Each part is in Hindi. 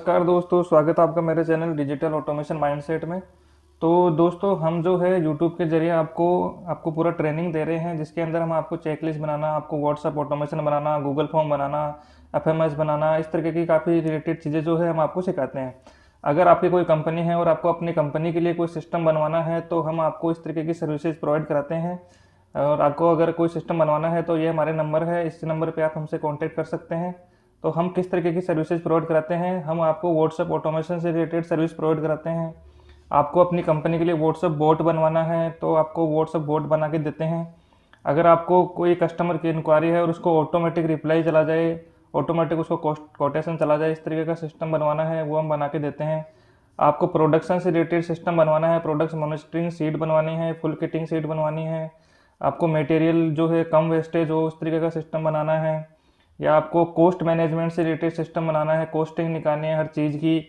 नमस्कार दोस्तों, स्वागत है आपका मेरे चैनल डिजिटल ऑटोमेशन माइंडसेट में। तो दोस्तों, हम जो है यूट्यूब के जरिए आपको आपको पूरा ट्रेनिंग दे रहे हैं, जिसके अंदर हम आपको चेकलिस्ट बनाना, आपको व्हाट्सअप ऑटोमेशन बनाना, गूगल फॉर्म बनाना, एफएमएस बनाना, इस तरीके की काफ़ी रिलेटेड चीज़ें जो है हम आपको सिखाते हैं। अगर आपकी कोई कंपनी है और आपको अपनी कंपनी के लिए कोई सिस्टम बनवाना है, तो हम आपको इस तरीके की सर्विसेज प्रोवाइड कराते हैं। और आपको अगर कोई सिस्टम बनवाना है तो ये हमारे नंबर है, इस नंबर पे आप हमसे कांटेक्ट कर सकते हैं। तो हम किस तरीके की सर्विसेज प्रोवाइड कराते हैं, हम आपको व्हाट्सअप ऑटोमेशन से रिलेटेड सर्विस प्रोवाइड कराते हैं। आपको अपनी कंपनी के लिए व्हाट्सअप बोट बनवाना है तो आपको व्हाट्सअप बोट बना के देते हैं। अगर आपको कोई कस्टमर की इंक्वायरी है और उसको ऑटोमेटिक रिप्लाई चला जाए, ऑटोमेटिक उसको कोटेशन चला जाए, इस तरीके का सिस्टम बनवाना है, वो हम बना के देते हैं। आपको प्रोडक्शन से रिलेटेड सिस्टम बनवाना है, प्रोडक्ट्स मॉनिटरिंग सीट बनवानी है, फुल किटिंग सीट बनवानी है, आपको मटेरियल जो है कम वेस्टेज हो उस तरीके का सिस्टम बनाना है, या आपको कॉस्ट मैनेजमेंट से रिलेटेड सिस्टम बनाना है, कॉस्टिंग निकालनी है हर चीज़ की,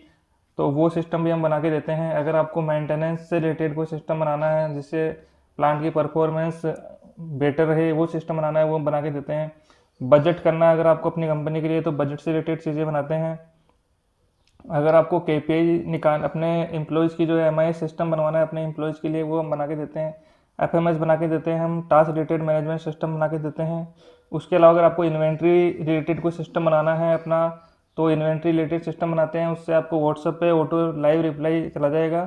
तो वो सिस्टम भी हम बना के देते हैं। अगर आपको मेंटेनेंस से रिलेटेड कोई सिस्टम बनाना है जिससे प्लांट की परफॉर्मेंस बेटर रहे, वो सिस्टम बनाना है, वो हम बना के देते हैं। बजट करना है अगर आपको अपनी कंपनी के लिए, तो बजट से रिलेटेड चीज़ें बनाते हैं। अगर आपको केपीआई निकाल अपने एम्प्लॉयज़ की जो है एमआई सिस्टम बनवाना है अपने एम्प्लॉयज़ के लिए, वो हम बना के देते हैं। एफएमएस बना के देते हैं हम, टास्क रिलेटेड मैनेजमेंट सिस्टम बना के देते हैं। उसके अलावा अगर आपको इन्वेंट्री रिलेटेड कोई सिस्टम बनाना है अपना, तो इन्वेंट्री रिलेटेड सिस्टम बनाते हैं। उससे आपको व्हाट्सएप पे ऑटो लाइव रिप्लाई चला जाएगा,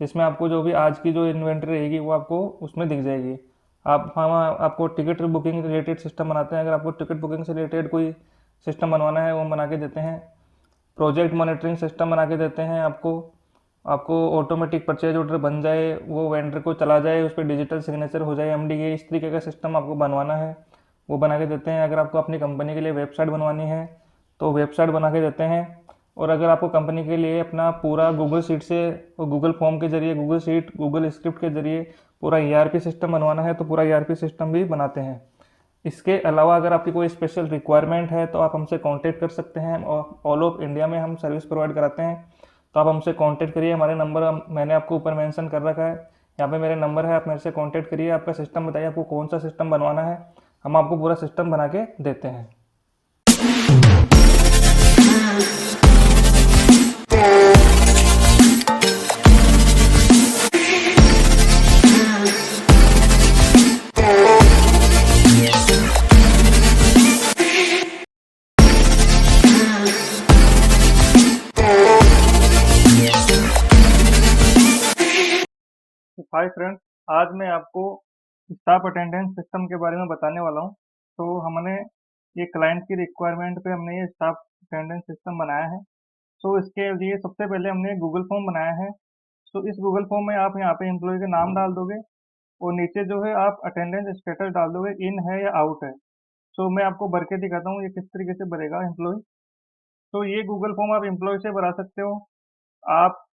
जिसमें आपको जो भी आज की जो इन्वेंट्री रहेगी वो आपको उसमें दिख जाएगी। हम आपको टिकट बुकिंग रिलेटेड सिस्टम बनाते हैं। अगर आपको टिकट बुकिंग से रिलेटेड कोई सिस्टम बनवाना है, वो हम बना के देते हैं। प्रोजेक्ट मॉनिटरिंग सिस्टम बना के देते हैं आपको। आपको ऑटोमेटिक परचेज ऑर्डर बन जाए, वो वेंडर को चला जाए, उस पर डिजिटल सिग्नेचर हो जाए एमडी के, इस तरीके का सिस्टम आपको बनवाना है, वो बना के देते हैं। अगर आपको अपनी कंपनी के लिए वेबसाइट बनवानी है तो वेबसाइट बना के देते हैं। और अगर आपको कंपनी के लिए अपना पूरा गूगल शीट से और गूगल फॉर्म के जरिए, गूगल शीट गूगल स्क्रिप्ट के जरिए पूरा ईआरपी सिस्टम बनवाना है, तो पूरा ईआरपी सिस्टम भी बनाते हैं। इसके अलावा अगर आपकी कोई स्पेशल रिक्वायरमेंट है तो आप हमसे कांटेक्ट कर सकते हैं, और ऑल ऑफ इंडिया में हम सर्विस प्रोवाइड कराते हैं। तो आप हमसे कांटेक्ट करिए, हमारे नंबर मैंने आपको ऊपर मेंशन कर रखा है, यहाँ पे मेरे नंबर है, आप मेरे से कांटेक्ट करिए। आपका सिस्टम बताइए, आपको कौन सा सिस्टम बनवाना है, हम आपको पूरा सिस्टम बना के देते हैं। हाय फ्रेंड्स, आज मैं आपको स्टाफ अटेंडेंस सिस्टम के बारे में बताने वाला हूँ। तो हमने ये क्लाइंट की रिक्वायरमेंट पे हमने ये स्टाफ अटेंडेंस सिस्टम बनाया है। तो इसके लिए सबसे पहले हमने गूगल फॉर्म बनाया है। तो इस गूगल फॉर्म में आप यहाँ पे एम्प्लॉय का नाम डाल दोगे, और नीचे जो है आप अटेंडेंस स्टेटस डाल दोगे, इन है या आउट है। तो मैं आपको भर के दिखाता हूँ ये किस तरीके से भरेगा एम्प्लॉय। तो ये गूगल फॉर्म आप एम्प्लॉय से भरा सकते हो, आप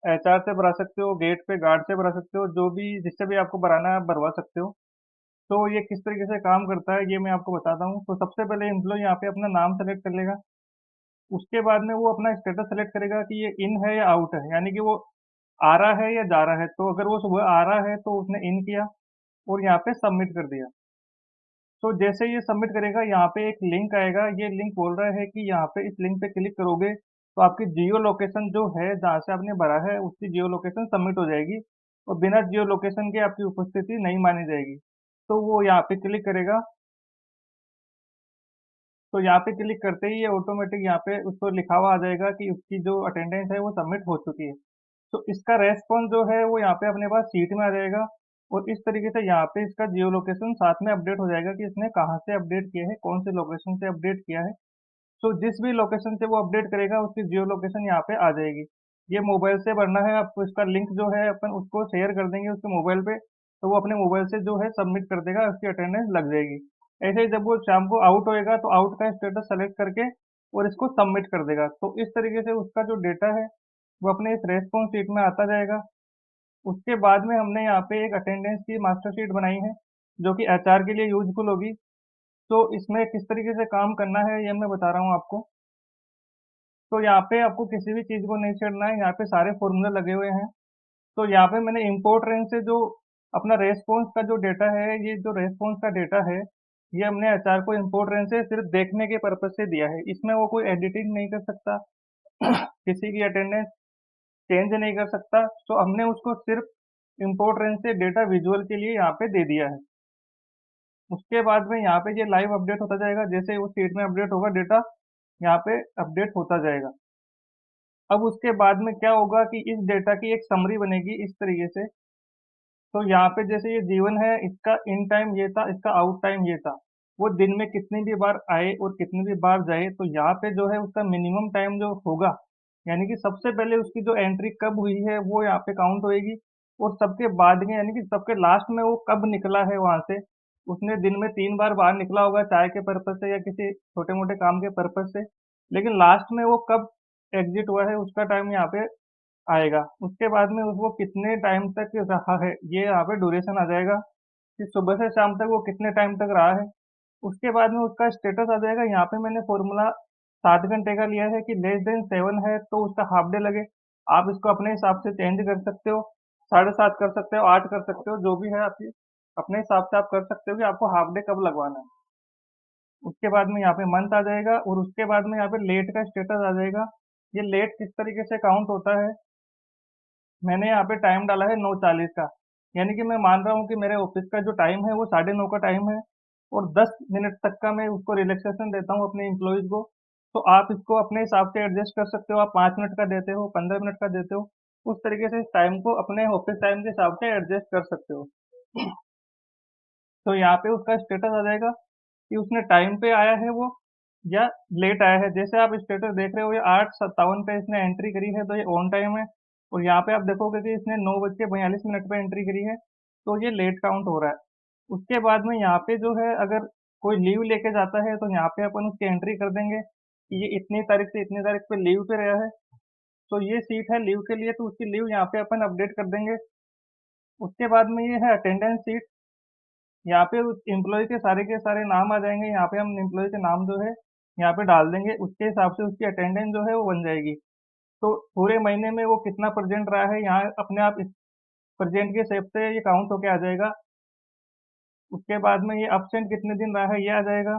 एचआर से भरा सकते हो, गेट पे गार्ड से भरा सकते हो, जो भी जिससे भी आपको भराना है आप भरवा सकते हो। तो ये किस तरीके से काम करता है ये मैं आपको बताता हूँ। तो सबसे पहले एम्प्लॉय यहाँ पे अपना नाम सेलेक्ट कर लेगा। उसके बाद में वो अपना स्टेटस सेलेक्ट करेगा कि ये इन है या आउट है, यानी कि वो आ रहा है या जा रहा है। तो अगर वो सुबह आ रहा है तो उसने इन किया और यहाँ पे सबमिट कर दिया। तो जैसे ये सबमिट करेगा, यहाँ पे एक लिंक आएगा। ये लिंक बोल रहा है कि यहाँ पे इस लिंक पे क्लिक करोगे तो आपकी जियो लोकेशन जो है जहाँ से आपने भरा है उसकी जियो लोकेशन सबमिट हो जाएगी, और बिना जियो लोकेशन के आपकी उपस्थिति नहीं मानी जाएगी। तो वो यहाँ पे क्लिक करेगा। तो यहाँ पे क्लिक करते ही ये ऑटोमेटिक यहाँ पे उसको लिखा हुआ आ जाएगा कि उसकी जो अटेंडेंस है वो सबमिट हो चुकी है। तो इसका रेस्पॉन्स जो है वो यहाँ पे अपने पास शीट में आ जाएगा, और इस तरीके से यहाँ पे इसका जियो लोकेशन साथ में अपडेट हो जाएगा कि इसने कहाँ से अपडेट किया है, कौन से लोकेशन से अपडेट किया है। तो जिस भी लोकेशन से वो अपडेट करेगा उसकी जियो लोकेशन यहाँ पे आ जाएगी। ये मोबाइल से भरना है आपको, इसका लिंक जो है अपन उसको शेयर कर देंगे उसके मोबाइल पे, तो वो अपने मोबाइल से जो है सबमिट कर देगा, उसकी अटेंडेंस लग जाएगी। ऐसे ही जब वो शाम को आउट होएगा तो आउट का स्टेटस सेलेक्ट करके और इसको सबमिट कर देगा। तो इस तरीके से उसका जो डेटा है वो अपने इस रेस्पॉन्स शीट में आता जाएगा। उसके बाद में हमने यहाँ पे एक अटेंडेंस की मास्टर शीट बनाई है जो कि एचआर के लिए यूजफुल होगी। तो इसमें किस तरीके से काम करना है ये मैं बता रहा हूँ आपको। तो यहाँ पे आपको किसी भी चीज़ को नहीं छेड़ना है, यहाँ पे सारे फॉर्मूले लगे हुए हैं। तो यहाँ पे मैंने इम्पोर्ट रेंज से जो अपना रेस्पॉन्स का जो डेटा है, ये जो रेस्पॉन्स का डेटा है ये हमने एचआर को इम्पोर्ट रेंज से सिर्फ देखने के पर्पज से दिया है। इसमें वो कोई एडिटिंग नहीं कर सकता किसी की अटेंडेंस चेंज नहीं कर सकता। तो हमने उसको सिर्फ इम्पोर्टेंस से डेटा विजुअल के लिए यहाँ पे दे दिया है। उसके बाद में यहाँ पे ये लाइव अपडेट होता जाएगा, जैसे उस सीट में अपडेट होगा डेटा यहाँ पे अपडेट होता जाएगा। अब उसके बाद में क्या होगा कि इस डेटा की एक समरी बनेगी इस तरीके से। तो यहाँ पे जैसे ये जीवन है, इसका इन टाइम ये था, इसका आउट टाइम ये था। वो दिन में कितनी भी बार आए और कितनी भी बार जाए, तो यहाँ पे जो है उसका मिनिमम टाइम जो होगा, यानी कि सबसे पहले उसकी जो एंट्री कब हुई है वो यहाँ पे काउंट होएगी। और सबके बाद में यानी कि सबके लास्ट में वो कब निकला है वहां से। उसने दिन में 3 बार बाहर निकला होगा, चाय के पर्पज से या किसी छोटे मोटे काम के पर्पज से, लेकिन लास्ट में वो कब एग्जिट हुआ है उसका टाइम यहाँ पे आएगा। उसके बाद में वो कितने टाइम तक रहा है, ये यहाँ पे ड्यूरेशन आ जाएगा कि सुबह से शाम तक वो कितने टाइम तक रहा है। उसके बाद में उसका स्टेटस आ जाएगा। यहाँ पे मैंने फॉर्मूला 7 घंटे का लिया है कि लेस देन 7 है तो उसका हाफ डे लगे। आप इसको अपने हिसाब से चेंज कर सकते हो, 7.5 कर सकते हो, 8 कर सकते हो, जो भी है आपकी अपने हिसाब से आप कर सकते हो कि आपको हाफ डे कब लगवाना है। उसके बाद में यहाँ पे मंथ आ जाएगा और उसके बाद में यहाँ पे लेट का स्टेटस आ जाएगा। ये लेट किस तरीके से काउंट होता है, मैंने यहाँ पे टाइम डाला है 9:40 का। यानी कि मैं मान रहा हूँ कि मेरे ऑफिस का जो टाइम है वो 9:30 का टाइम है, और 10 मिनट तक का मैं उसको रिलैक्सेशन देता हूँ अपने एम्प्लॉयज़ को। तो आप इसको अपने हिसाब से एडजस्ट कर सकते हो, आप 5 मिनट का देते हो, 15 मिनट का देते हो, उस तरीके से इस टाइम को अपने ऑफिस टाइम के हिसाब से एडजस्ट कर सकते हो। तो यहाँ पे उसका स्टेटस आ जाएगा कि उसने टाइम पे आया है वो या लेट आया है। जैसे आप स्टेटस देख रहे हो, ये 8:57 पे इसने एंट्री करी है तो ये ऑन टाइम है। और यहाँ पे आप देखोगे कि इसने 9:42 पे एंट्री करी है, तो ये लेट काउंट हो रहा है। उसके बाद में यहाँ पे जो है, अगर कोई लीव लेके जाता है तो यहाँ पे अपन उसकी एंट्री कर देंगे कि ये इतनी तारीख से इतनी तारीख पे लीव पे रहा है। तो ये सीट है लीव के लिए, तो उसकी लीव यहाँ पे अपन अपडेट कर देंगे। उसके बाद में ये है अटेंडेंस सीट। यहाँ पे उस एम्प्लॉय के सारे नाम आ जाएंगे। यहाँ पे हम एम्प्लॉय के नाम जो है यहाँ पे डाल देंगे, उसके हिसाब से उसकी अटेंडेंस जो है वो बन जाएगी। तो पूरे महीने में वो कितना प्रेजेंट रहा है यहाँ अपने आप इस प्रेजेंट के हिसाब से ये काउंट होके आ जाएगा। उसके बाद में ये अब्सेंट कितने दिन रहा है ये आ जाएगा।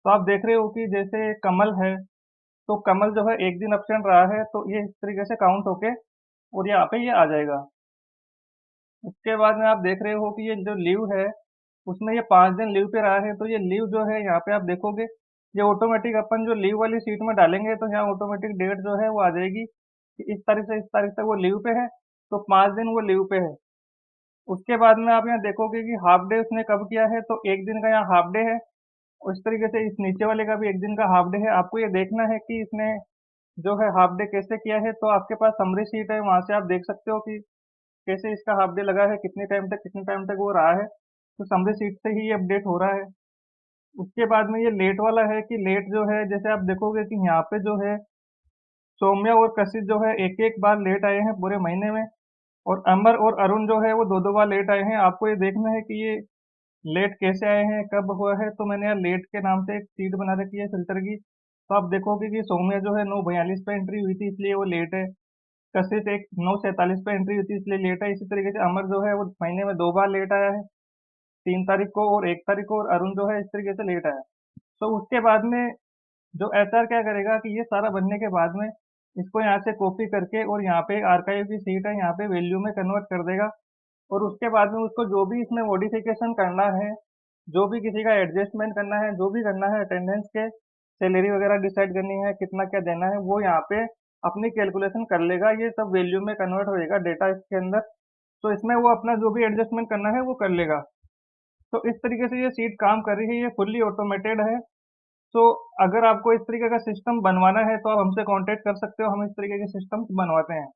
तो आप देख रहे हो कि जैसे कमल है, तो कमल जो है एक दिन अब्सेंट रहा है, तो ये इस तरीके से काउंट होके और यहाँ पे ये आ जाएगा। उसके बाद में आप देख रहे हो कि ये जो लीव है उसमें ये 5 दिन लीव पे रहा है, तो ये लीव जो है यहाँ पे आप देखोगे, ये ऑटोमेटिक अपन जो लीव वाली सीट में डालेंगे तो यहाँ ऑटोमेटिक डेट जो है वो आ जाएगी कि इस तारीख से इस तारीख तक वो लीव पे है, तो 5 दिन वो लीव पे है। उसके बाद में आप यहाँ देखोगे कि हाफ डे उसने कब किया है, तो एक दिन का यहाँ हाफ डे है। और इस तरीके से इस नीचे वाले का भी एक दिन का हाफ डे है। आपको ये देखना है कि इसने जो है हाफ डे कैसे किया है, तो आपके पास समरी शीट है, वहां से आप देख सकते हो कि कैसे इसका हाफ डे लगा है, कितने टाइम तक वो रहा है। तो समरी शीट से ही ये अपडेट हो रहा है। उसके बाद में ये लेट वाला है कि लेट जो है, जैसे आप देखोगे कि यहाँ पे जो है सौम्या और कशिश जो है एक एक बार लेट आए हैं पूरे महीने में, और अमर और अरुण जो है वो दो दो बार लेट आए हैं। आपको ये देखना है कि ये लेट कैसे आए हैं, कब हुआ है। तो मैंने यहाँ लेट के नाम से एक सीट बना रखी है फिल्टर की। तो आप देखोगे कि सौम्या जो है 9:42 पे एंट्री हुई थी इसलिए वो लेट है। कशिश एक 9:47 पे एंट्री हुई थी इसलिए लेट है। इसी तरीके से अमर जो है वो महीने में 2 बार लेट आया है, 3 तारीख को और 1 तारीख को, और अरुण जो है इस तरीके से लेट आया। तो उसके बाद में जो एचआर क्या करेगा कि ये सारा बनने के बाद में इसको यहाँ से कॉपी करके और यहाँ पे आर्काइव की सीट है यहाँ पे वैल्यू में कन्वर्ट कर देगा। और उसके बाद में उसको जो भी इसमें मॉडिफिकेशन करना है, जो भी किसी का एडजस्टमेंट करना है, जो भी करना है, अटेंडेंस के सैलरी वगैरह डिसाइड करनी है, कितना क्या देना है, वो यहाँ पे अपनी कैलकुलेशन कर लेगा। ये सब वैल्यू में कन्वर्ट होएगा डेटा इसके अंदर। तो इसमें वो अपना जो भी एडजस्टमेंट करना है वो कर लेगा। तो इस तरीके से ये सीट काम कर रही है, ये फुल्ली ऑटोमेटेड है। तो अगर आपको इस तरीके का सिस्टम बनवाना है तो आप हमसे कांटेक्ट कर सकते हो, हम इस तरीके के सिस्टम बनवाते हैं।